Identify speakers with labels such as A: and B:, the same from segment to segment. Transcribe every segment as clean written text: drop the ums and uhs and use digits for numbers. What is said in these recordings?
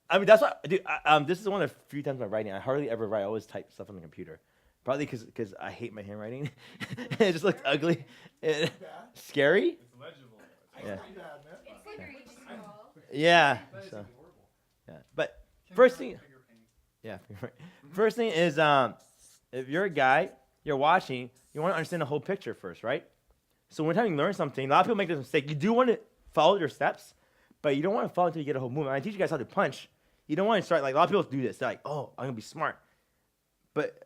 A: I mean, that's what, dude. This is one of the few times I'm writing. I hardly ever write. I always type stuff on the computer. Probably because I hate my handwriting. It just looks ugly. Scary.
B: It's legible.
A: Yeah.
C: It's like reading scroll.
A: Yeah. So, yeah. But first thing. Yeah. First thing is, if you're a guy, you're watching, you want to understand the whole picture first, right? So when you learn something, a lot of people make this mistake. You do want to follow your steps, but you don't want to follow until you get a whole movement. When I teach you guys how to punch, you don't want to start like a lot of people do this. They're like, oh, I'm gonna be smart, but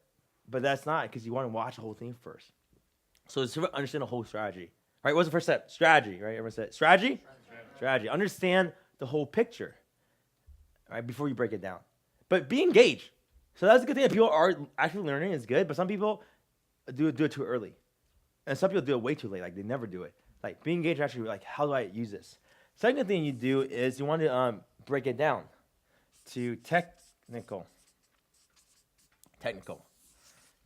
A: that's not, because you want to watch the whole thing first. So to understand the whole strategy, right? What's the first step? Strategy, right? Everyone said strategy. Strategy. Understand the whole picture, right? Before you break it down, but be engaged. So that's a good thing that people are actually learning is good, but some people do it too early, and some people do it way too late. Like they never do it. Like being engaged actually, like, how do I use this? Second thing you do is you want to break it down to technical.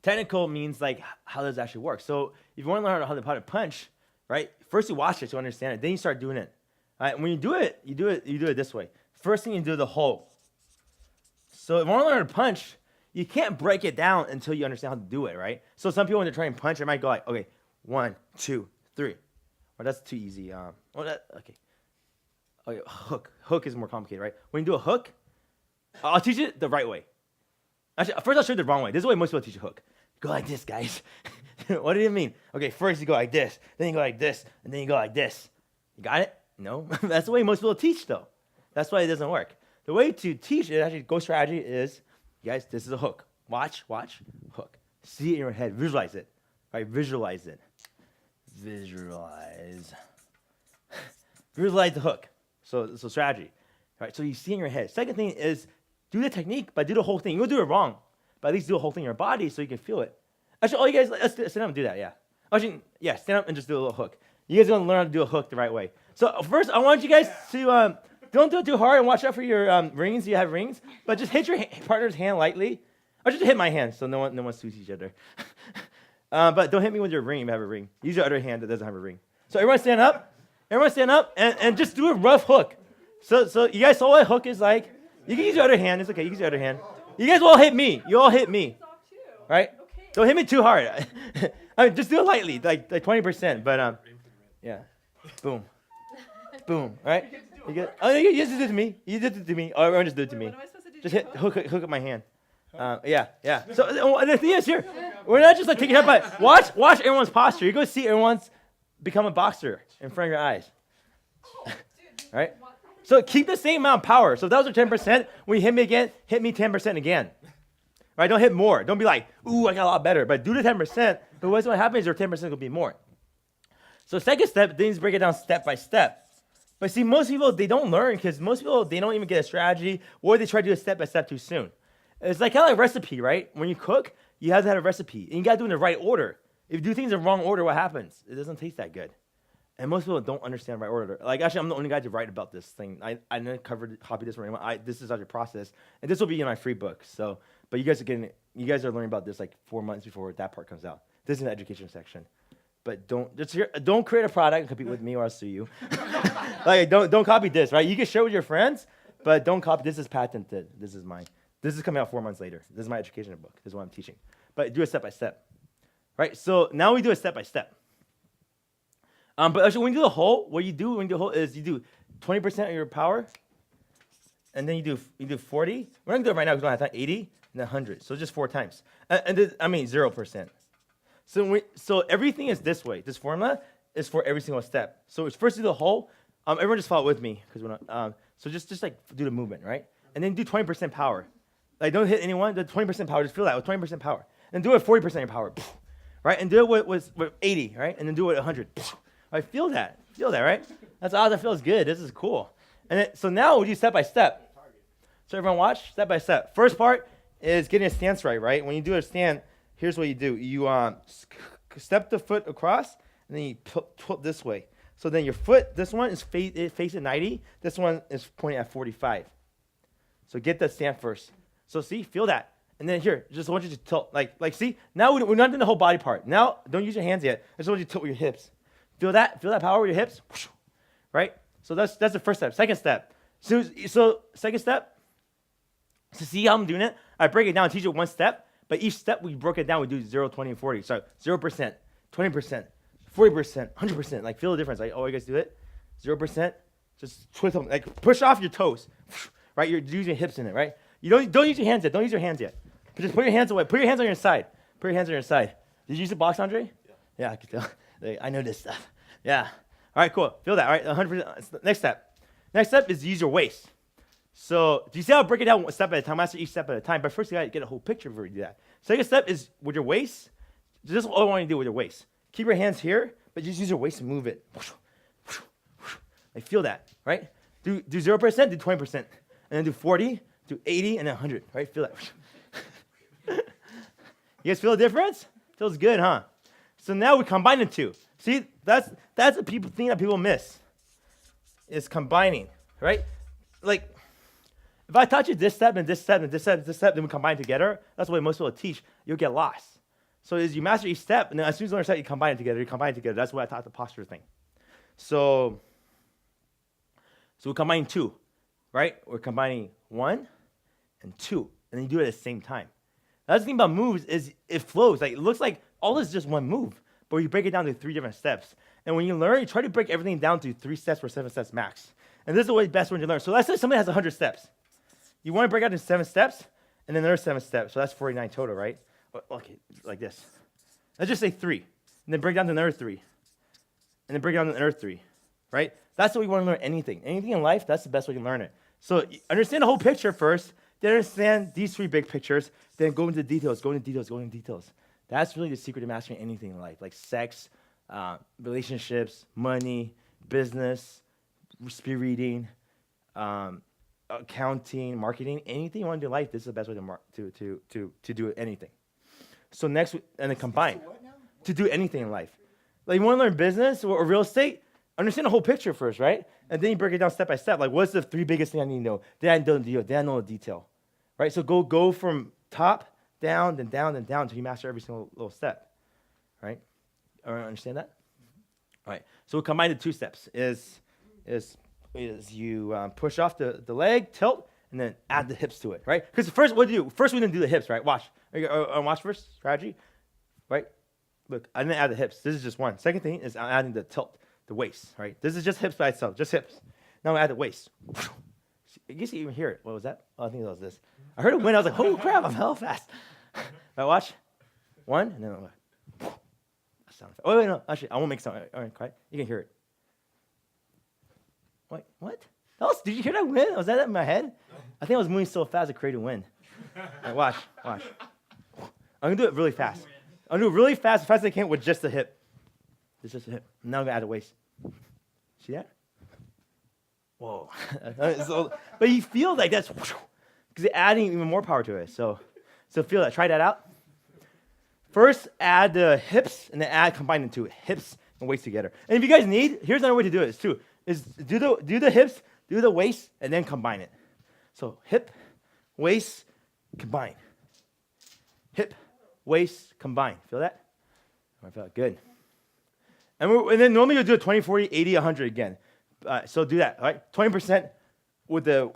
A: Technical means like how does it actually work. So if you want to learn how to punch, right? First you watch it to understand it. Then you start doing it. All right? When you do it, you do it this way. First thing you do the hold. So if you want to learn how to punch, you can't break it down until you understand how to do it, right? So some people when they're trying to punch, they might go like, okay, 1, 2, 3. Or that's too easy. Okay, hook. Hook is more complicated, right? When you do a hook, I'll teach it the right way. Actually, first I'll show you the wrong way. This is the way most people teach a hook. Go like this, guys. What do you mean? Okay, first you go like this, then you go like this, and then you go like this. You got it? No? That's the way most people teach, though. That's why it doesn't work. The way to teach it, actually, go strategy is, guys, this is a hook. Watch, hook. See it in your head. Visualize it. Right? Visualize it. Visualize the hook. So strategy. Right? So you see in your head. Second thing is, do the technique, but do the whole thing. You'll do it wrong, but at least do the whole thing in your body so you can feel it. Actually, all you guys, let's stand up and do that, yeah. Actually, yeah, stand up and just do a little hook. You guys are going to learn how to do a hook the right way. So first, I want you guys to, don't do it too hard and watch out for your rings. You have rings, but just hit your partner's hand lightly. Or just hit my hand so no one sues each other. But don't hit me with your ring if you have a ring. Use your other hand that doesn't have a ring. So everyone stand up. And just do a rough hook. So you guys saw what a hook is like. You can use your other hand. It's okay. You can use your other hand. You guys will all hit me. You all hit me. Right? Don't hit me too hard. I mean, just do it lightly, like 20%. But yeah. Boom. All right? You get? Oh, you just did it to me. You did it to me. Oh, everyone just did it to me.
C: What am I supposed to do?
A: Just hook up my hand. Yeah. So the thing is here, we're not just like taking it up, but watch everyone's posture. You're going to see everyone's become a boxer in front of your eyes. Right? So keep the same amount of power. So if that was your 10%, when you hit me again, hit me 10% again. Right? Don't hit more. Don't be like, ooh, I got a lot better. But do the 10%. But what's going to happen is your 10% will be more. So second step, things break it down step by step. But see, most people, they don't learn because most people, they don't even get a strategy or they try to do a step by step too soon. It's like kind of like a recipe, right? When you cook, you have to have a recipe. And you got to do it in the right order. If you do things in the wrong order, what happens? It doesn't taste that good. And most people don't understand the right order. Like, actually, I'm the only guy to write about this thing. I never copied this from anyone. This is actually a process. And this will be in my free book. So, but you guys are learning about this like 4 months before that part comes out. This is an education section. But don't create a product and compete with me or I'll sue you. Like, don't copy this, right? You can share with your friends, but don't copy. This is patented. This is mine. This is coming out 4 months later. This is my education book. This is what I'm teaching. But do it step by step. Right? So now we do it step by step. But actually, when you do the whole, what you do when you do the whole is you do 20% of your power, and then you do 40. We're not gonna do it right now because we don't have time. 80 and then 100. So just 4 times. And then, 0%. So everything is this way. This formula is for every single step. So it's first do the whole. Everyone just follow with me because we're not. So just like do the movement, right? And then do 20% power. Like don't hit anyone. Do 20% power. Just feel that with 20% power. And do it 40% of your power, right? And do it with 80, right? And then do it 100. I feel that, right? That's awesome. That feels good. This is cool. And so now we do step by step. So everyone watch step by step. First part is getting a stance right? When you do a stand, here's what you do. You step the foot across, and then you tilt this way. So then your foot, this one is facing 90. This one is pointing at 45. So get that stand first. So see, feel that. And then here, just want you to tilt. Like see, now we're not doing the whole body part. Now, don't use your hands yet. I just want you to tilt with your hips. Feel that power with your hips, right? So that's the first step. Second step. So second step, to see how I'm doing it, I break it down, teach you one step, but each step we broke it down, we do 0, 20, and 40. So 0%, 20%, 40%, 100%. Like feel the difference. Like, oh, you guys do it? 0%, just twist them. Like push off your toes, right? You're using your hips in it, right? You don't use your hands yet. Don't use your hands yet. But just put your hands away. Put your hands on your side. Put your hands on your side. Did you use the box, Andre? Yeah, I can tell. Like, I know this stuff. Yeah. All right, cool. Feel that. All right, 100%. Next step. Next step is use your waist. So do you see how I break it down one step at a time? Master each step at a time. But first, you got to get a whole picture before you do that. Second step is with your waist. This is all I want you to do with your waist. Keep your hands here, but just use your waist to move it. Like feel that, right? Do 0%, do 20%, and then do 40, do 80, and then 100, right? Feel that. You guys feel the difference? Feels good, huh? So now we combine the two. See, that's the thing that people miss. Is combining, right? Like, if I taught you this step and this step and this step and this step, then we combine together, that's what most people teach, you'll get lost. So as you master each step, and then as soon as you learn a step, you combine it together, That's why I taught the posture thing. So we're combining two, right? We're combining 1 and 2, and then you do it at the same time. That's the thing about moves is it flows. Like it looks like all this is just one move, but you break it down to 3 different steps. And when you learn, you try to break everything down to 3 steps or 7 steps max. And this is the way best when you learn. So let's say somebody has 100 steps. You want to break out into 7 steps, and then another 7 steps. So that's 49 total, right? Okay, like this. Let's just say 3, and then break down to another 3, and then break down to another 3, right? That's the way you want to learn anything. Anything in life, that's the best way to learn it. So understand the whole picture first, then understand these 3 big pictures, then go into the details, go into details. That's really the secret to mastering anything in life, like sex, relationships, money, business, speed reading, accounting, marketing, anything you want to do in life, this is the best way to do anything. So next, and then combine to do anything in life. Like you want to learn business or real estate, understand the whole picture first, right? And then you break it down step by step. Like what's the 3 biggest things I need to know? Then I know the detail, right? So go from top down, then down, until you master every single little step, right? Understand that? All right. So we combine the 2 steps. Is you push off the leg, tilt, and then add the hips to it, right? Because first, what do you do? First, we didn't do the hips, right? Watch. Watch first, strategy, right? Look, I didn't add the hips. This is just one. Second thing is I'm adding the tilt, the waist, right? This is just hips by itself, just hips. Now I add the waist. I guess you even hear it. What was that? Oh, I think that was this. I heard it when I was like, holy crap, I'm hell fast. Right, watch. 1, and then I'm like, sound effect. Oh, wait, no. Actually, I won't make sound. All right, quiet. You can hear it. Wait, what? Did you hear that wind? Was that in my head? I think I was moving so fast it created wind. Right, watch. I'm going to do it really fast. I'm going to do it really fast, as fast as I can with just the hip. Just the hip. Now I'm going to add the waist. See that? Whoa. But you feel like that's, because you're adding even more power to it. So feel that. Try that out. First, add the hips, and then combine the 2 hips and waist together. And if you guys need, here's another way to do it too. Is do the hips, do the waist, and then combine it. So hip, waist, combine. Hip, waist, combine. Feel that? I felt good. And then normally you'll do it 20, 40, 80, 100 again. So do that, all right? 20% with the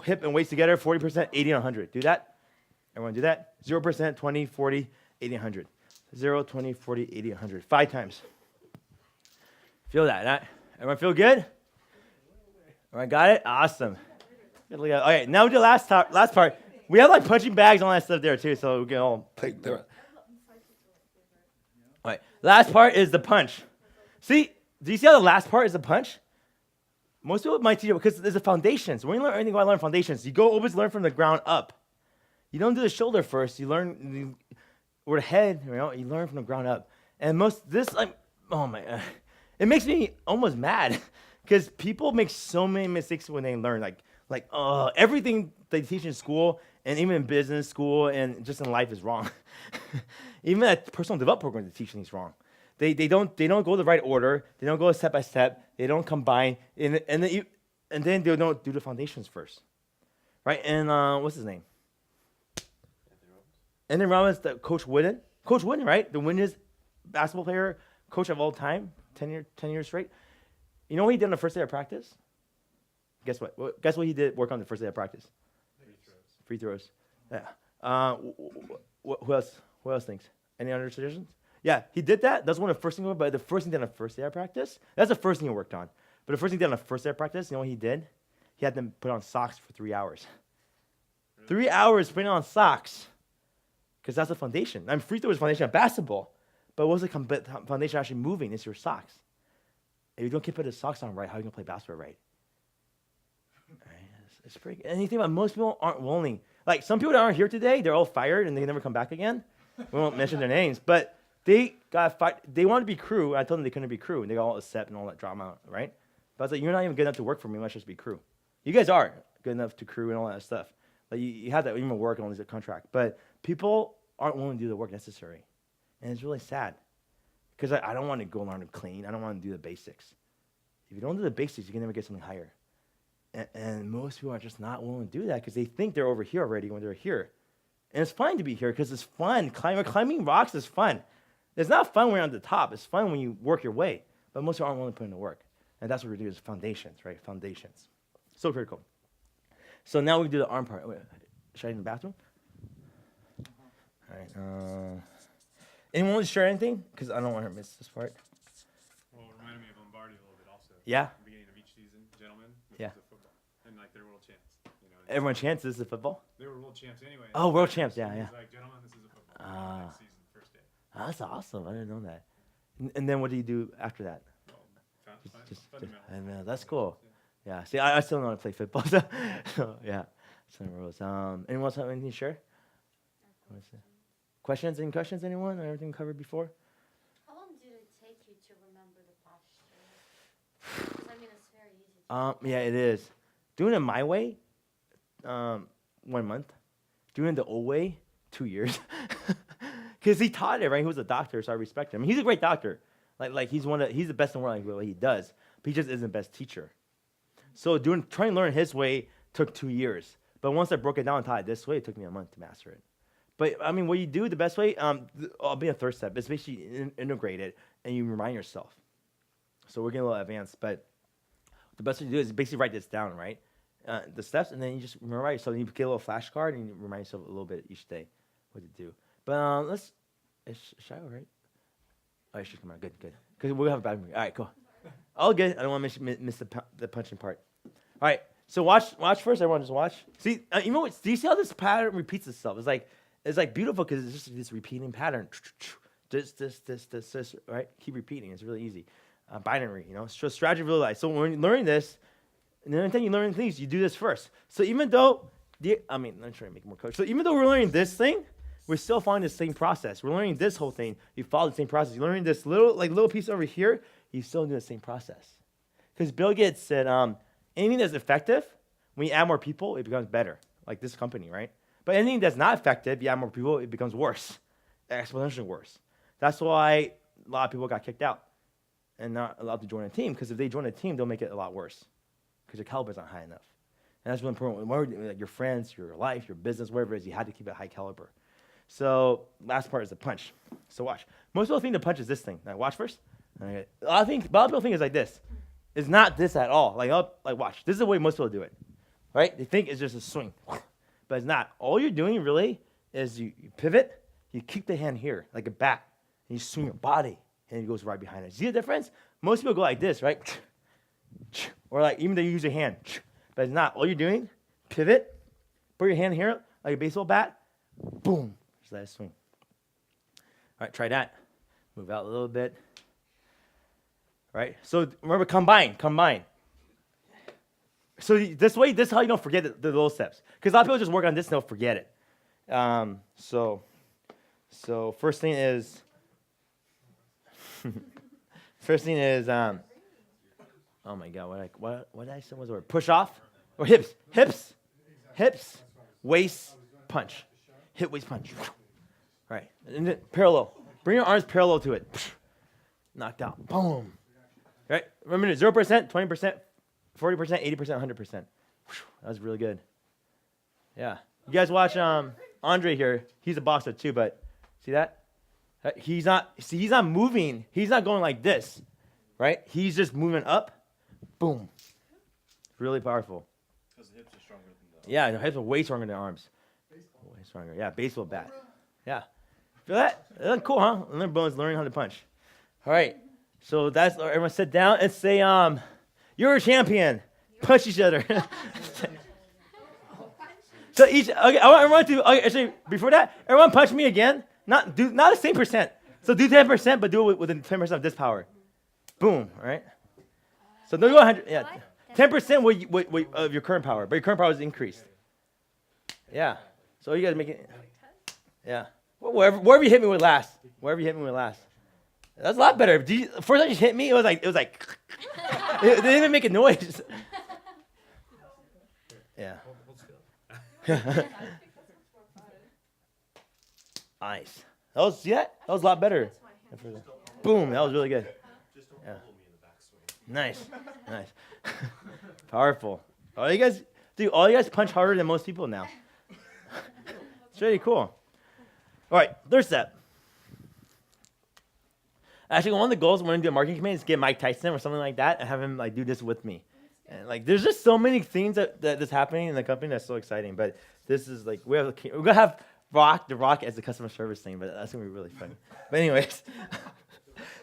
A: hip and waist together, 40%, 80, and 100. Do that? Everyone do that? 0%, 20, 40, 80, 100. 0, 20, 40, 80, 100. 5 times. Feel that? Everyone feel good? Everyone got it? Awesome. Good look at it. All right, now we do the last part. We have like punching bags and all that stuff there too, so we can all play through it. All right, last part is the punch. See, do you see how the last part is the punch? Most people might teach it because there's a foundation. So when you learn anything, you learn foundations. You always learn from the ground up. You don't do the shoulder first. You learn or the head. You learn from the ground up. And oh my God. It makes me almost mad because people make so many mistakes when they learn. Like everything they teach in school and even in business school and just in life is wrong. Even that personal development program they're teaching is wrong. They don't go the right order. They don't go step by step. They don't combine. And then they don't do the foundations first, right? And what's his name? Anthony Robbins, the Coach Wooden, right? The winningest basketball player, coach of all time. 10 years straight. You know what he did on the first day of practice? Guess what? Guess what he did work on the first day of practice? Free throws. Yeah. Who else? Who else thinks? Any other suggestions? Yeah, he did that. That's one of the first things. But the first thing he did on the first day of practice, that's the first thing he worked on. But the first thing he did on the first day of practice, you know what he did? He had them put on socks for 3 hours. Really? 3 hours putting on socks, because that's the foundation. Free throw is the foundation of basketball. But what's the foundation actually moving? It's your socks. If you don't keep putting the socks on right, how are you gonna play basketball right? It's pretty. And you think about most people aren't willing. Like some people that aren't here today, they're all fired and they never come back again. We won't mention their names, but they got fired. They wanted to be crew. And I told them they couldn't be crew, and they got all upset and all that drama, right? But I was like, you're not even good enough to work for me. Let's just be crew. You guys are good enough to crew and all that stuff. Like you have that even work on this contract, but people aren't willing to do the work necessary, and it's really sad. Because I don't want to go learn to clean. I don't want to do the basics. If you don't do the basics, you can never get something higher. And most people are just not willing to do that because they think they're over here already when they're here. And it's fine to be here because it's fun. Climbing rocks is fun. It's not fun when you're on the top. It's fun when you work your way. But most people aren't willing to put in the work. And that's what we do is foundations, right? Foundations. So critical. So now we do the arm part. Wait, should I in the bathroom? All right. Anyone want to share anything? Because I don't want her to miss this part.
B: Well, it reminded me of Lombardi a little bit also.
A: Yeah.
B: At the beginning of each season, gentlemen,
A: Yeah.
B: the football. And like their world champs. You know,
A: Everyone chants this is the football?
B: they were world champs anyway.
A: Oh, world champs. Yeah,
B: So
A: yeah.
B: it's like, gentlemen, this is a football. Next season, first day.
A: Oh, that's awesome. I didn't know that. And then what do you do after that?
B: Well,
A: And, that's cool. Yeah. See, I still know how to play football. So yeah. Some rules. Anyone else have anything to share? Questions? Any questions? Anyone? Everything covered before?
C: How long did it take you to remember the posture? 'Cause, I mean, it's very easy.
A: Yeah, it is. Doing it my way, 1 month. Doing it the old way, 2 years. Because he taught it, right? He was a doctor, so I respect him. He's a great doctor. Like he's he's the best in the world at what he does. But he just isn't the best teacher. So trying to learn his way took 2 years. But once I broke it down and taught it this way, it took me a month to master it. But I mean, what you do the best way, I'll be a third step. It's basically integrate it and you remind yourself. So we're getting a little advanced, but the best way to do is basically write this down, right? The steps, and then you just memorize. So you get a little flashcard and you remind yourself a little bit each day what to do. But is Shiloh right? Oh, she's come on. Good. Because we'll have a bad movie. All right, cool. All good. I don't want to miss the punching part. All right. So watch first. Everyone just watch. See, do you see how this pattern repeats itself? It's like beautiful because it's just this repeating pattern. This, right? Keep repeating. It's really easy. Binary, So strategy of real life. So when you're learning this, and then anytime you learn things, you do this first. So even though, I'm trying to make it more coach. So even though we're learning this thing, we're still following the same process. We're learning this whole thing. You follow the same process. You're learning this little piece over here. You still do the same process. Because Bill Gates said, anything that's effective, when you add more people, it becomes better. Like this company, right? But anything that's not effective, you add more people, it becomes worse, exponentially worse. That's why a lot of people got kicked out and not allowed to join a team. Because if they join a team, they'll make it a lot worse because your caliber's not high enough. And that's really important. Like your friends, your life, your business, whatever it is, you had to keep it high caliber. So last part is the punch. So watch. Most people think the punch is this thing. Now watch first. Okay. A lot of people think it's like this. It's not this at all. Like watch. This is the way most people do it, right? They think it's just a swing, but it's not. All you're doing really is you pivot, you keep the hand here like a bat, and you swing your body, and it goes right behind it. See the difference? Most people go like this, right? Or like even though you use your hand, but it's not. All you're doing, pivot, put your hand here like a baseball bat, boom. Just let it swing. All right, try that. Move out a little bit. Right? So remember, combine. So this is how you don't forget the little steps. Because a lot of people just work on this and they'll forget it. So first thing is, oh my God, what did I say was the word? Push off or hips, waist, punch, hip, waist, punch. Right, and then parallel. Bring your arms parallel to it. Knocked out. Boom. Right? Remember, 0%, 20%, 40%, 80%, 100%. That was really good. Yeah. You guys watch Andre here. He's a boxer too, but see that? He's not moving. He's not going like this, right? He's just moving up. Boom. really powerful.
D: Because the hips are stronger than the
A: Yeah, the hips are way stronger than arms. Way stronger. Yeah, baseball bat. Yeah. Feel that? That's cool, huh? Learn bones, learning how to punch. All right. So that's everyone sit down and say, you're a champion. Punch each other. So each, okay, I want everyone to, okay, actually, before that, everyone punch me again. Not the same percent. So do 10%, but do it within 10% of this power. Boom, all right? So don't go 100, yeah. 10% of your current power, but your current power is increased. Yeah. So you guys make it, yeah. Wherever you hit me with last. Wherever you hit me with last. That's a lot better. First time you hit me, it was like, it didn't even make a noise. Yeah. Nice. That was a lot better. Boom, that was really good. Yeah. Nice. Powerful. All you guys punch harder than most people now. It's really cool. All right, third step. Actually, one of the goals when I do a marketing campaign is get Mike Tyson or something like that and have him like do this with me. And like, there's just so many things that's happening in the company that's so exciting. But this is like we're gonna have the Rock as the customer service thing, but that's gonna be really funny. But anyways,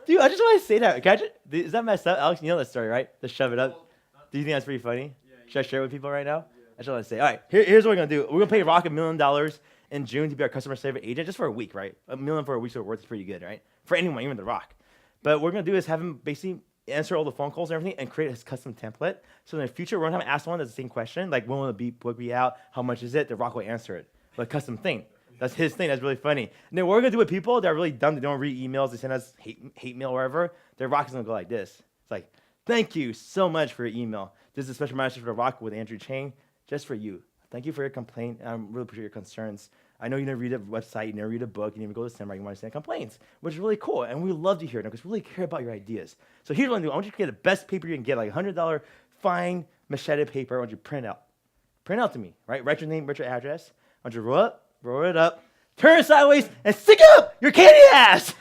A: dude, I just want to say that. Is that messed up, Alex? You know that story, right? To shove it up. Do you think that's pretty funny? Should I share it with people right now? I just want to say, all right, here's what we're gonna do. We're gonna pay Rock $1 million in June to be our customer service agent just for a week, right? $1 million for a week's worth is pretty good, right? For anyone, even The Rock. But what we're gonna do is have him basically answer all the phone calls and everything and create his custom template. So in the future, we're gonna have to ask someone that's the same question, like when will the book be out? How much is it? The Rock will answer it. But custom thing. That's his thing. That's really funny. And then what we're gonna do with people that are really dumb, they don't read emails, they send us hate mail or whatever, their Rock is gonna go like this. It's like, thank you so much for your email. This is a special message for The Rock with Andrew Chang, just for you. Thank you for your complaint. I really appreciate your concerns. I know you never read a website, you never read a book, you never go to seminar, you want to send complaints, which is really cool. And we love to hear them because we really care about your ideas. So here's what I'm doing. I want you to get the best paper you can get, like $100 fine machete paper. I want you to print out. Print out to me, right? Write your name, write your address. I want you to roll it up, turn it sideways, and stick up your candy ass.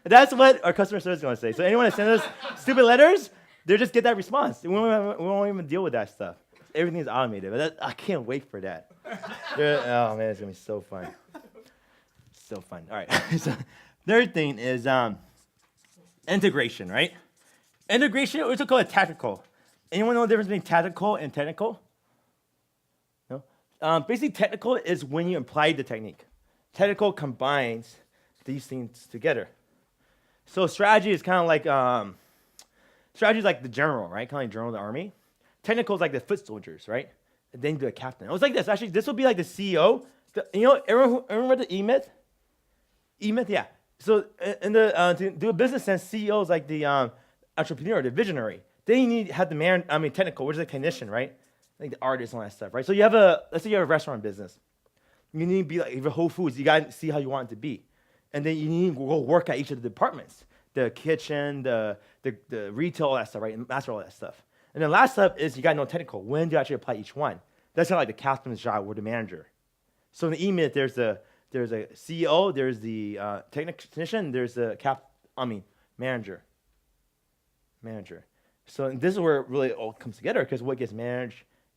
A: That's what our customer service is going to say. So anyone that sends us stupid letters, they just get that response. We won't even deal with that stuff. Everything's automated. But I can't wait for that. Oh, man, it's going to be so fun. So fun. All right. So third thing is integration, right? Integration, we also call it tactical. Anyone know the difference between tactical and technical? No? Basically, technical is when you apply the technique. Technical combines these things together. So strategy is kind of like, strategy is like the general, right? Kind of like general of the army. Technical is like the foot soldiers, right? And then you do a captain. It was like this. Actually, this would be like the CEO. Everyone remember the E-Myth? E-Myth, yeah. So in the to do a business sense, CEO is like the entrepreneur, the visionary. Then you need to have the technical, which is a technician, right? Like the artist and all that stuff, right? So let's say you have a restaurant business. You need to be like, if you're Whole Foods, you got to see how you want it to be. And then you need to go work at each of the departments. The kitchen, the retail, all that stuff, right? And master all that stuff. And then last step is you got to know technical. When do you actually apply each one? That's kind of like the captain's job or the manager. So in the E-Myth, there's a CEO, there's the technician, there's the manager. So this is where it really all comes together because what gets measured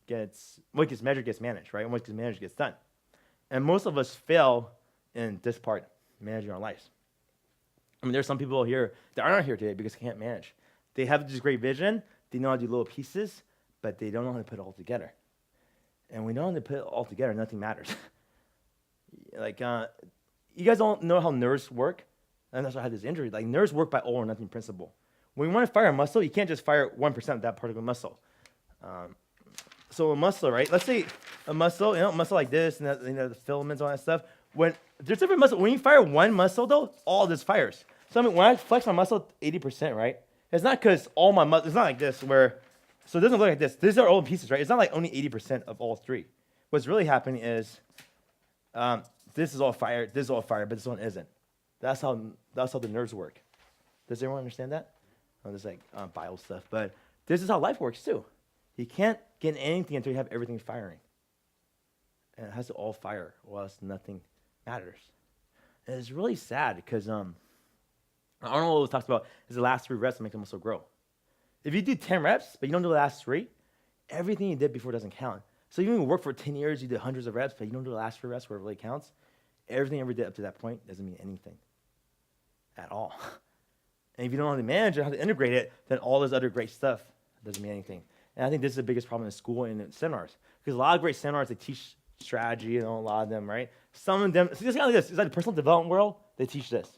A: gets managed, right? And what gets managed gets done. And most of us fail in this part, managing our lives. I mean, there's some people here that are not here today because they can't manage. They have this great vision. They know how to do little pieces, but they don't know how to put it all together. And we know how to put it all together, nothing matters. Like, you guys don't know how nerves work? And that's why I had this injury. Like, nerves work by all or nothing principle. When you want to fire a muscle, you can't just fire 1% of that particular muscle. So a muscle, right? Let's say a muscle, muscle like this, and that, the filaments, all that stuff. When there's different muscle. When you fire one muscle, though, all this fires. So when I flex my muscle 80%, right? It's not because all my muscle. It's not like this where. So it doesn't look like this. These are all pieces, right? It's not like only 80% of all three. What's really happening is, this is all fire. This is all fire, but this one isn't. That's how the nerves work. Does everyone understand that? Oh, there's like bio stuff, but this is how life works too. You can't get anything until you have everything firing. And it has to all fire, or else nothing matters. And it's really sad because Arnold always talks about is the last 3 reps that make the muscle grow. If you do 10 reps, but you don't do the last 3, everything you did before doesn't count. So even if you work for 10 years, you did hundreds of reps, but you don't do the last 3 reps where it really counts, everything you ever did up to that point doesn't mean anything at all. And if you don't know how to manage it, how to integrate it, then all this other great stuff doesn't mean anything. And I think this is the biggest problem in school and in seminars. Because a lot of great seminars, they teach strategy, a lot of them, right? Some of them, so just kind of like this, it's like the personal development world, they teach this,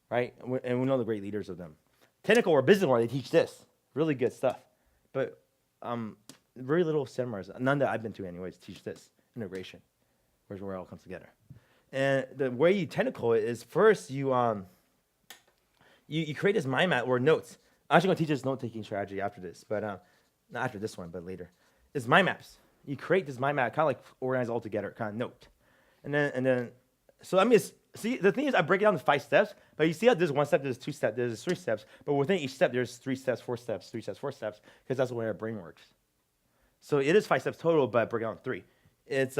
A: right? And we know the great leaders of them. Technical or business world, they teach this. Really good stuff. But very little seminars, none that I've been to anyways, teach this, integration, where it all comes together. And the way you technical it is first you create this mind map or notes. I'm actually going to teach this note-taking strategy after this, but not after this one, but later. It's mind maps. You create this mind map, kind of like organize all together, kind of note. And then, so I mean, see, the thing is I break it down to 5 steps, but you see how there's 1 step, there's 2 steps, there's 3 steps, but within each step, there's 3 steps, 4 steps, 3 steps, 4 steps, because that's the way our brain works. So it is 5 steps total, but I break it down to 3. It's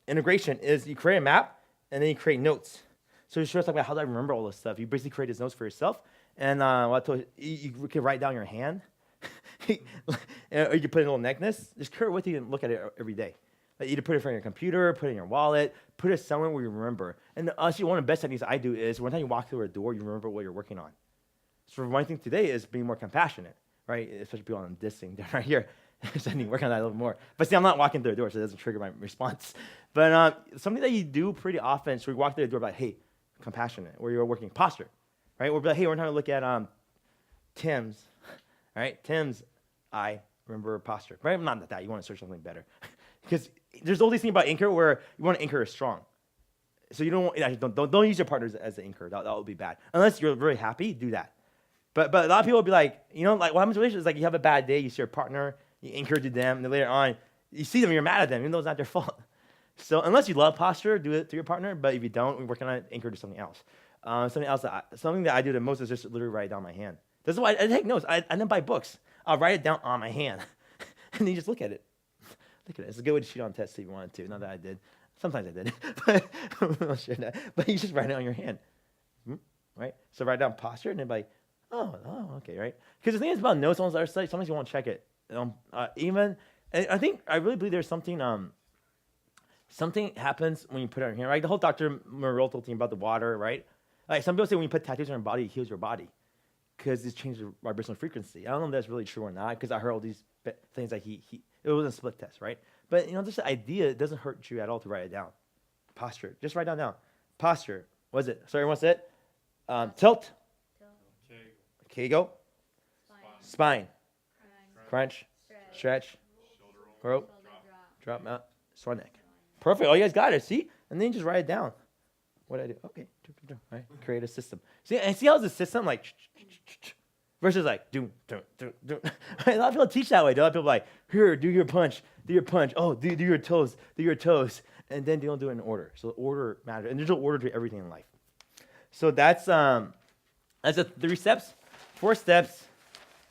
A: integration is you create a map, and then you create notes. So you're talking about how do I remember all this stuff? You basically create these notes for yourself, and what I told you can write down your hand, or you can put it in a little necklace. Just carry it with you and look at it every day. Like either put it in front of your computer, put it in your wallet, put it somewhere where you remember. And actually, one of the best techniques I do is one time you walk through a door, you remember what you're working on. So one thing today is being more compassionate, right? Especially people I'm dissing right here. So I need to work on that a little more. But see, I'm not walking through the door, so it doesn't trigger my response. But something that you do pretty often, so we walk through the door like, hey, compassionate, where you're working posture, right? We'll be like, hey, we're trying to look at Tim's, right? Tim's eye, remember posture, right? Not that, you want to search something better. Because there's all these things about anchor where you want to anchor as strong. So you don't use your partners as the anchor. That would be bad. Unless you're very happy, do that. But a lot of people will be like, like what happens in relationships is like you have a bad day, you see your partner, you anchor to them, and then later on, you see them, you're mad at them, even though it's not their fault. So unless you love posture, do it to your partner. But if you don't, we're working on it, anchor to something else. Something that I do the most is just literally write it down my hand. This is why I take notes. I don't buy books. I'll write it down on my hand, and then you just look at it. Look at it. It's a good way to cheat on tests if you wanted to. Not that I did. Sometimes I did, but I'm not sure that. But you just write it on your hand, right? So write down posture, and then like, oh, okay, right? Because the thing is about notes on other sites, sometimes you won't check it. And I really believe there's something. Something happens when you put it on your hand, right? The whole Dr. Morotto thing about the water, right? Like some people say when you put tattoos on your body, it heals your body because it changes the vibrational frequency. I don't know if that's really true or not because I heard all these things like it wasn't a split test, right? But just the idea, it doesn't hurt you at all to write it down. Posture, just write down. Posture, what is it? Sorry, what's it? Tilt. Kegel. Spine. Crunch. Stretch. Rope. Drop. Mount. Swan neck. Perfect. Oh, you guys got it. See? And then you just write it down. What did I do? Okay. Right? Create a system. See how it's a system like versus like do. Right? A lot of people teach that way. A lot of people are like, here, do your punch. Oh, do your toes. And then they don't do it in order. So order matters. And there's an order to everything in life. So that's the 3 steps. 4 steps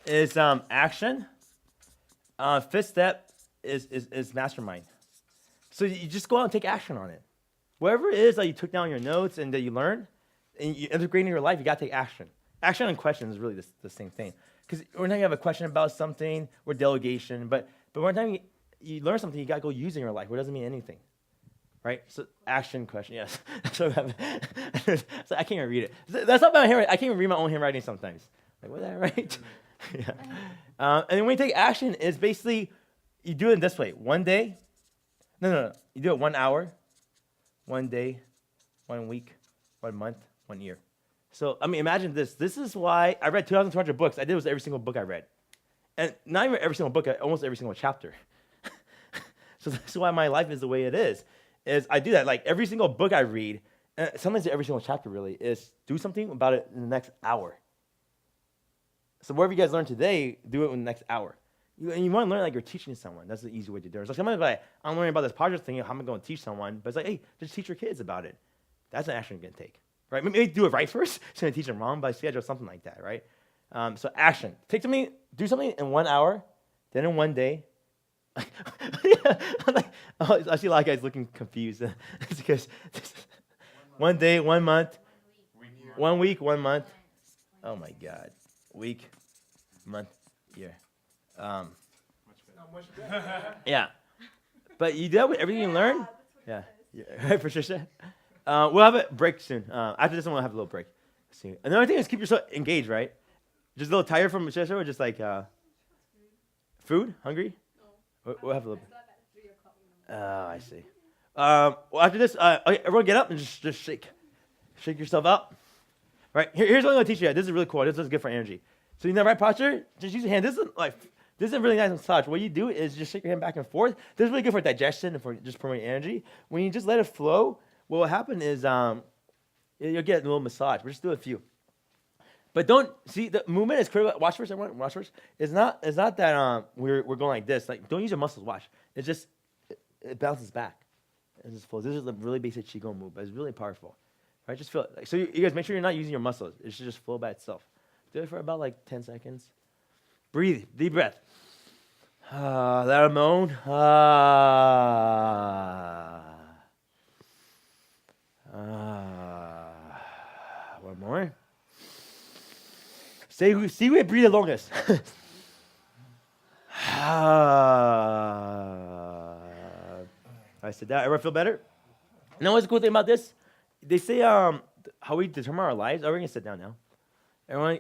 A: is action. 5th step is mastermind. So you just go out and take action on it. Whatever it is that you took down your notes and that you learned, and you integrate in your life, you got to take action. Action and question is really the same thing. Because one time you have a question about something or delegation, but one time you learn something, you got to go use it in your life, where it doesn't mean anything. Right? So action, question, yes. So I can't even read it. That's not my handwriting. I can't even read my own handwriting sometimes. Like, what did I write? Yeah. And then when you take action, it's basically, you do it this way. One day. No. You do it 1 hour, 1 day, 1 week, 1 month, 1 year. So, imagine this. This is why I read 2,200 books. I did with every single book I read. And not even every single book, almost every single chapter. So that's why my life is the way it is I do that. Like every single book I read, and sometimes every single chapter really, is do something about it in the next hour. So whatever you guys learn today, do it in the next hour. And you want to learn like you're teaching someone. That's the easy way to do it. It's like somebody's like, I'm learning about this project thing. How am I going to teach someone? But it's like, hey, just teach your kids about it. That's an action you're going to take, right? Maybe do it right first. So you teach them wrong by schedule, something like that, right? So action. Do something in 1 hour, then in 1 day. Yeah, I see a lot of guys looking confused. It's because 1 day, 1 month, 1 week, 1 month. Oh my God. Week, month, year.
B: Much better.
A: Yeah. But you do that with everything you learn? Yeah. Right, Patricia? We'll have a break soon. After this one, we'll have a little break. See. Another thing is keep yourself engaged, right? Just a little tired from Patricia or just like food? Hungry? No. We'll have a little bit. Oh, I see. Well, after this, okay, everyone get up and just shake. Shake yourself up. Right? Here's what I'm going to teach you. This is really cool. This is good for energy. So in the right posture, just use your hand. This is a really nice massage. What you do is just shake your hand back and forth. This is really good for digestion and for just promoting energy. When you just let it flow, what will happen is you'll get a little massage. We'll just do a few. But don't see the movement is critical. Watch first, everyone. Watch first. It's not that we're going like this. Like don't use your muscles. Watch. It's just it bounces back. It just flows. This is a really basic qigong move, but it's really powerful. Right? Just feel it. Like, so you guys make sure you're not using your muscles. It should just flow by itself. Do it for about like 10 seconds. Breathe. Deep breath. Let it moan. One more. See who breathe the longest. I said that. Everyone feel better? You know what's the cool thing about this? They say how we determine our lives. Oh, we're gonna sit down now. Everyone,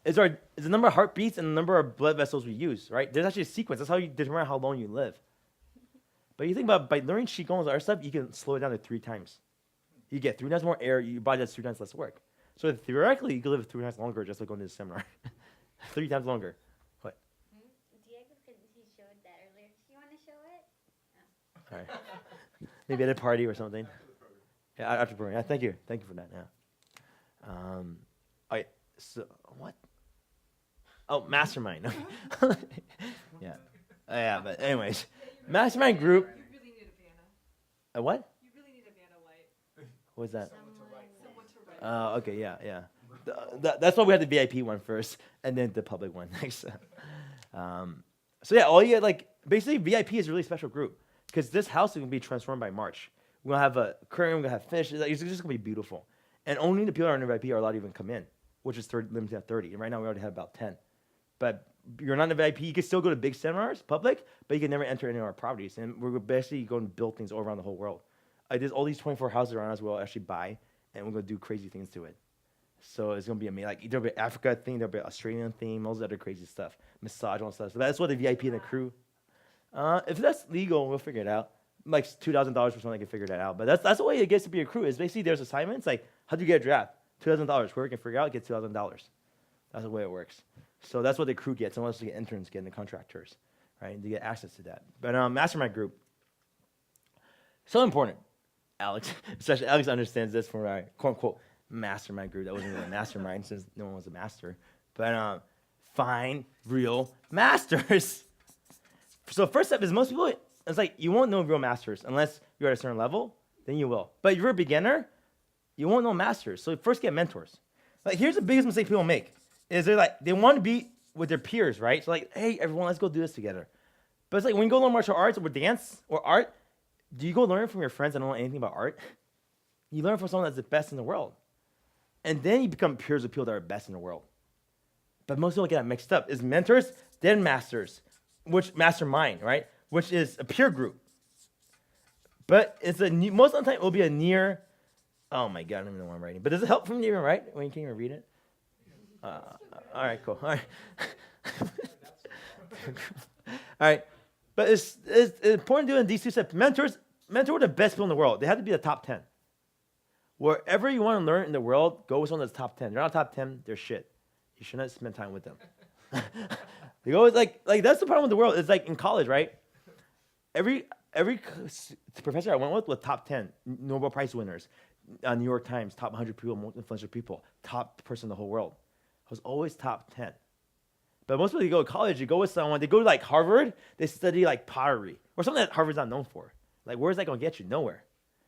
A: is the number of heartbeats and the number of blood vessels we use, right? There's actually a sequence. That's how you determine how long you live. But you think about by learning qigong or stuff, you can slow it down to 3 times. You get 3 times more air. Your body does 3 times less work. So theoretically, you can live 3 times longer just like going to the seminar. 3 times longer. What?
C: Diego said he showed that earlier. Do you want to show it?
A: All right. Maybe at a party or something. Yeah, after program. Yeah, thank you. Thank you for that. Yeah. All right. So what? Oh, mastermind. Yeah. Yeah, but anyways, mastermind group.
E: You really need a Vanna.
A: A what?
E: You really need a Vanna light.
A: What's that?
E: Someone to write.
A: Okay, yeah. That's why we had the VIP one first, and then the public one next. So yeah, all you get, like basically VIP is a really special group because this house is gonna be transformed by March. We're gonna have a curtain, we're gonna have fish. It's just gonna be beautiful, and only the people that are in VIP are allowed to even come in, which is limited at 30. And right now we already have about 10. But you're not in a VIP. You can still go to big seminars, public, but you can never enter any of our properties. And we're basically going to build things all around the whole world. There's all these 24 houses around us we'll actually buy, and we're going to do crazy things to it. So it's going to be amazing. Like there'll be Africa theme, there'll be Australian theme, all this other crazy stuff, massage, all that stuff. So that's what the VIP and the crew. If that's legal, we'll figure it out. Like $2,000 for something, I can figure that out. But that's the way it gets to be a crew. Is basically there's assignments like how do you get a draft? $2,000. Whoever can figure out gets $2,000. That's the way it works. So that's what the crew gets, unless the interns get and the contractors, right? They get access to that. But mastermind group, so important. Alex, especially Alex understands this from our quote unquote mastermind group. That wasn't really a mastermind since no one was a master. But find real masters. So first step is most people, it's like you won't know real masters unless you're at a certain level, then you will. But if you're a beginner, you won't know masters. So first get mentors. Like here's the biggest mistake people make. Is they want to be with their peers, right? So like, hey, everyone, let's go do this together. But it's like when you go learn martial arts or dance or art, do you go learn from your friends that don't know anything about art? You learn from someone that's the best in the world. And then you become peers with people that are best in the world. But most people get that mixed up. Is mentors, then masters, which mastermind, right? Which is a peer group. But it's most of the time it will be a near, oh my God, I don't even know what I'm writing. But does it help for me to even write when you can't even read it? All right, cool. All right. All right. But it's important to do in these 2 steps. Mentor the best people in the world. They have to be the top 10. Wherever you want to learn in the world, go with someone that's top 10. They're not top 10, they're shit. You should not spend time with them. You go like that's the problem with the world. It's like in college, right? Every professor I went with top 10 Nobel Prize winners, New York Times, top 100 people, most influential people, top person in the whole world. I was always top 10. But most people, you go to college, you go with someone, they go to like Harvard, they study like pottery or something that Harvard's not known for. Like, where's that going to get you? Nowhere.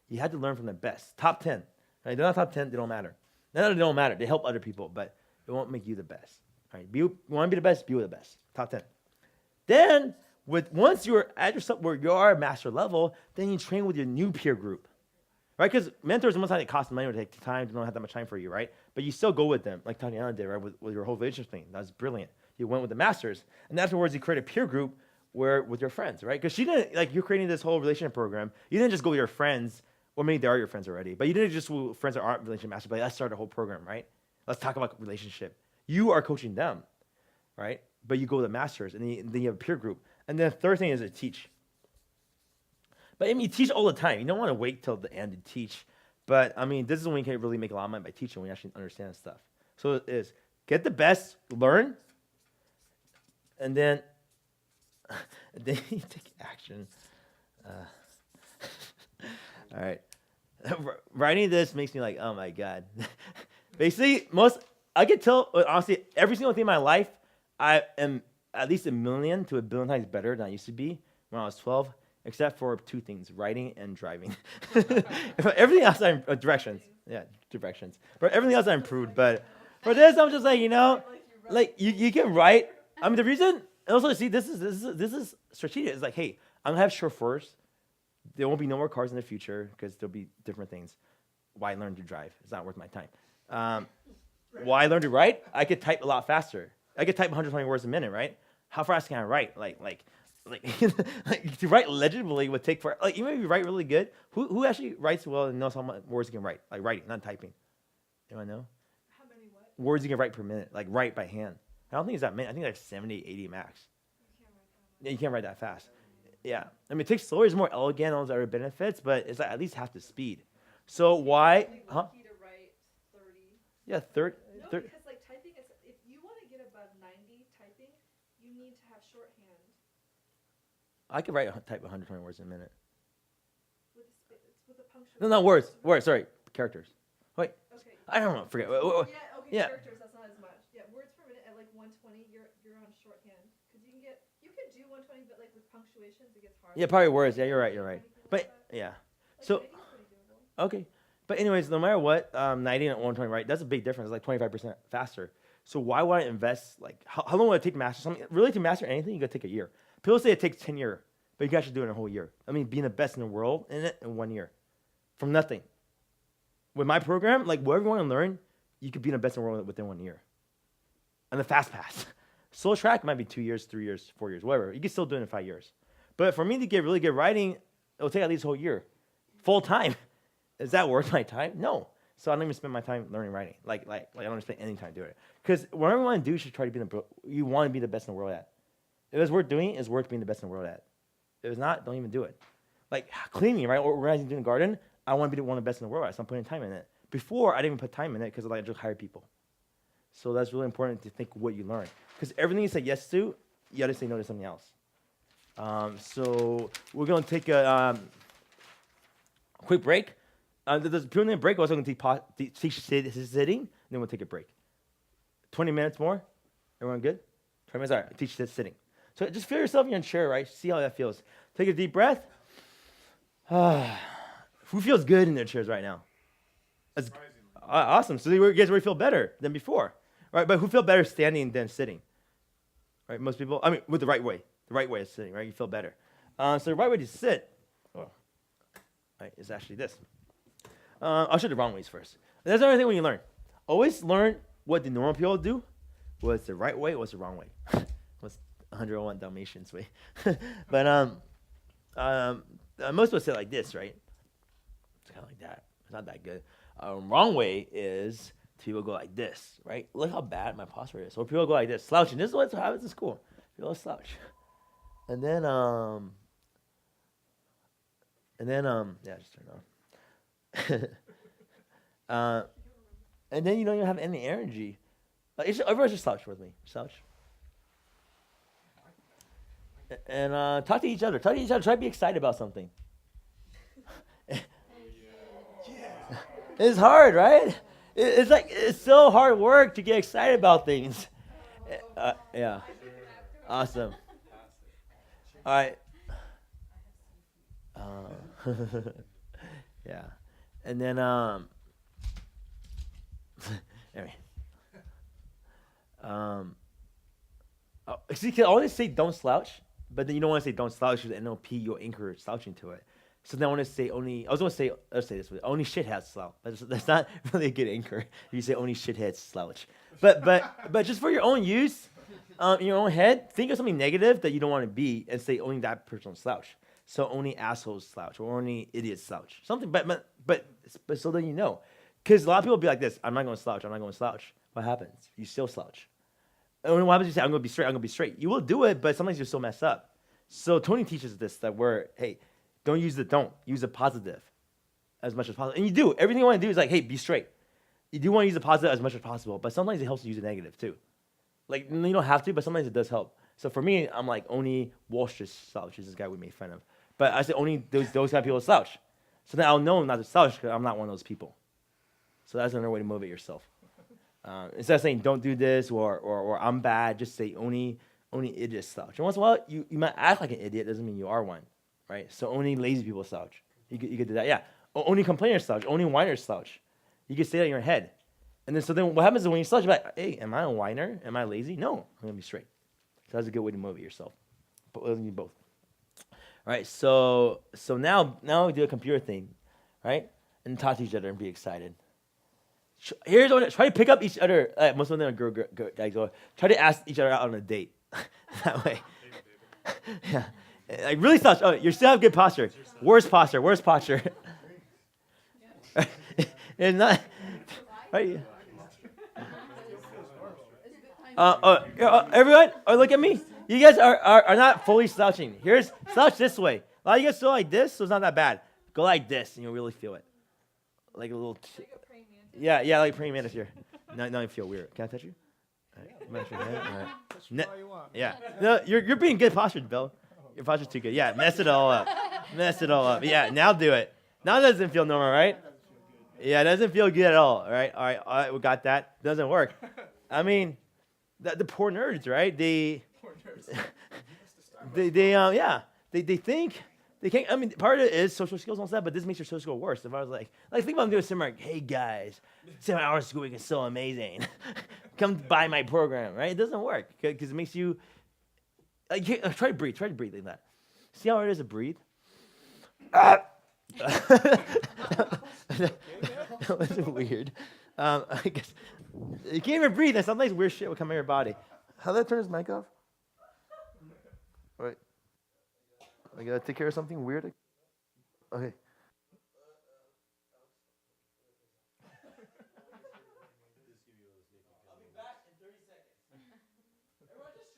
A: You had to learn from the best. Top 10. Right? They're not top 10, they don't matter. Not that they don't matter. They help other people, but it won't make you the best. Right? You want to be the best, be with the best. Top 10. Then, once you're at yourself where you are master level, then you train with your new peer group. Right? Because mentors, most of the time, it costs money or take time. They don't have that much time for you, right? But you still go with them, like Tatiana did, right? With your whole village thing. That's brilliant. You went with the masters. And afterwards, you create a peer group were with your friends, right? Because she didn't, like, you're creating this whole relationship program. You didn't just go with your friends, or maybe they are your friends already, but you didn't just go with friends that aren't relationship masters, but let's start a whole program, right? Let's talk about relationship. You are coaching them, right? But you go with the masters, and then you have a peer group. And then the third thing is to teach. But I mean, you teach all the time. You don't want to wait till the end to teach. But I mean, this is when you can really make a lot of money by teaching, when you actually understand stuff. So it is get the best, learn, and then you take action. All right. Writing this makes me like, oh my God. Basically, I can tell, honestly, every single thing in my life, I am at least 1 million to 1 billion times better than I used to be when I was 12, except for 2 things, writing and driving. Everything else, directions. Yeah, directions. But everything else I improved. But for this, I'm just like, like you can write. I mean, the reason, and also, see, this is strategic. It's like, hey, I'm going to have chauffeurs. There won't be no more cars in the future because there'll be different things. Why learn to drive? It's not worth my time. Why learn to write? I could type a lot faster. I could type 120 words a minute, right? How fast can I write? Like to write legibly would take for, like, even if you write really good, who actually writes well and knows how much words you can write? Like writing, not typing. Anyone know?
E: How many what?
A: Words you can write per minute, like write by hand. I don't think it's that many. I think like 70, 80 max. Yeah, you can't write that fast. Yeah. I mean, it takes slower, it's more elegant, all those other benefits, but it's like at least half the speed. So why? Huh?
E: Lucky to write 30.
A: Yeah, 30.
E: No, because like typing is, if you want to get above 90 typing, you need to have shorthand
A: I could type 120 words in a minute.
E: with a punctuation.
A: No, not words. Words, sorry. Characters. Wait.
E: Okay.
A: I don't know. Forget.
E: Yeah, okay,
A: Yeah.
E: characters, that's not as much. Yeah, words per minute at like 120, you're on shorthand. Because you can do 120, but like with punctuations, it gets hard.
A: Yeah, probably words. Yeah, you're right. You're right. But, yeah.
E: Like,
A: So,
E: 90 is pretty doable.
A: okay. But anyways, no matter what, 90 and 120, right? That's a big difference. It's like 25% faster. So why would I invest? Like, how long would it take to master something? Really, to master anything, you got to take a year. People say it takes 10 years, but you can actually do it in a whole year. I mean, being the best in the world in it in 1 year. From nothing. With my program, like, whatever you want to learn, you could be the best in the world within 1 year. And the fast pass. Slow track might be 2 years, 3 years, 4 years, whatever. You can still do it in 5 years. But for me to get really good writing, it'll take at least a whole year. Full time. Is that worth my time? No. So I don't even spend my time learning writing. Like I don't spend any time doing it. Because whatever you want to do, you should try to be you want to be the best in the world at. If it's worth doing, it's worth being the best in the world at. If it's not, don't even do it. Like cleaning, right? Or organizing, doing the garden, I want to be one of the best in the world at, so I'm putting time in it. Before, I didn't even put time in it because I just hire people. So that's really important to think what you learn. Because everything you say yes to, you got to say no to something else. So we're going to take a quick break. The during break, we're also going to teach sitting, then we'll take a break. 20 minutes more. Everyone good? 20 minutes, all right. Teach sitting. So just feel yourself in your chair, right? See how that feels. Take a deep breath. Who feels good in their chairs right now? Awesome. So you guys already feel better than before, right? But who feel better standing than sitting? Right? Most people. I mean, with the right way. The right way is sitting, right? You feel better. So the right way to sit, right, is actually this. I'll show you the wrong ways first. And that's another thing when you learn. Always learn what the normal people do. What's the right way? What's the wrong way? What's 101 Dalmatians way? But most people say it like this, right? It's kind of like that. It's not that good. Wrong way is people go like this, right? Look how bad my posture is. So people go like this, slouching. This is what happens in school. People slouch. And then, yeah, just turn it on. And then you don't even have any energy. Everyone just slouch with me. Slouch. And talk to each other. Talk to each other. Try to be excited about something. It's hard, right? It's so hard work to get excited about things. Yeah. Awesome. All right. Yeah. And then, anyway. See, I always say don't slouch, but then you don't want to say don't slouch because NLP, you'll anchor slouching to it. So then I want to say let's say this way, only shitheads slouch. That's not really a good anchor. You say only shitheads slouch. But just for your own use, in your own head, think of something negative that you don't want to be, and say only that person slouch. So only assholes slouch, or only idiots slouch. Something, but so that you know, because a lot of people be like this: I'm not going to slouch. I'm not going to slouch. What happens? You still slouch. And what happens? You say, I'm going to be straight. I'm going to be straight. You will do it, but sometimes you still mess up. So Tony teaches this that hey, don't use the positive as much as possible. And you do. Everything you want to do is like, hey, be straight. You do want to use the positive as much as possible, but sometimes it helps to use the negative too. Like, you don't have to, but sometimes it does help. So for me, I'm like, only Walsh just slouch is this guy we made fun of. But I say only those kind of people slouch. So then I'll know not to slouch because I'm not one of those people. So that's another way to motivate yourself. Instead of saying don't do this or I'm bad, just say only idiots slouch. And once in a while, you might act like an idiot, doesn't mean you are one, right? So only lazy people slouch. You could do that, yeah. Only complainers slouch, only whiners slouch. You could say that in your head. And then what happens is when you slouch, you're like, hey, am I a whiner? Am I lazy? No, I'm going to be straight. So that's a good way to motivate yourself. But we'll do both. All right, so now we do a computer thing, right? And talk to each other and be excited. Here's what try to pick up each other. Most of them are girl guys. Try to ask each other out on a date. That way. Yeah. Like really slouch. Oh, you still have good posture. Worst posture. It's not. Right. Everyone, look at me. You guys are not fully slouching. Here's slouch this way. A lot of you guys go like this, so it's not that bad. Go like this, and you'll really feel it. Like a little. Yeah, like praying mantis here. Now you feel weird. Can I touch you? All right.
F: Touch me all you want.
A: Yeah. No, you're being good postured, Bill. Your posture's too good. Yeah, mess it all up. Yeah, now do it. Now it doesn't feel normal, right? Yeah, it doesn't feel good at all. All right, we got that. Doesn't work. I mean, the poor nerds, right? They think they can't. I mean, part of it is social skills and all that, but this makes your social skill worse. If I was like think about doing something like, hey guys, 7 hours school week is so amazing. Come buy my program, right? It doesn't work because it makes you try to breathe like that. See how it is to breathe? That was weird. I guess you can't even breathe, and sometimes weird shit will come in your body. How did I turn his mic off? Wait. I gotta take care of something weird. Okay. I'll be back in 30 seconds. Everyone just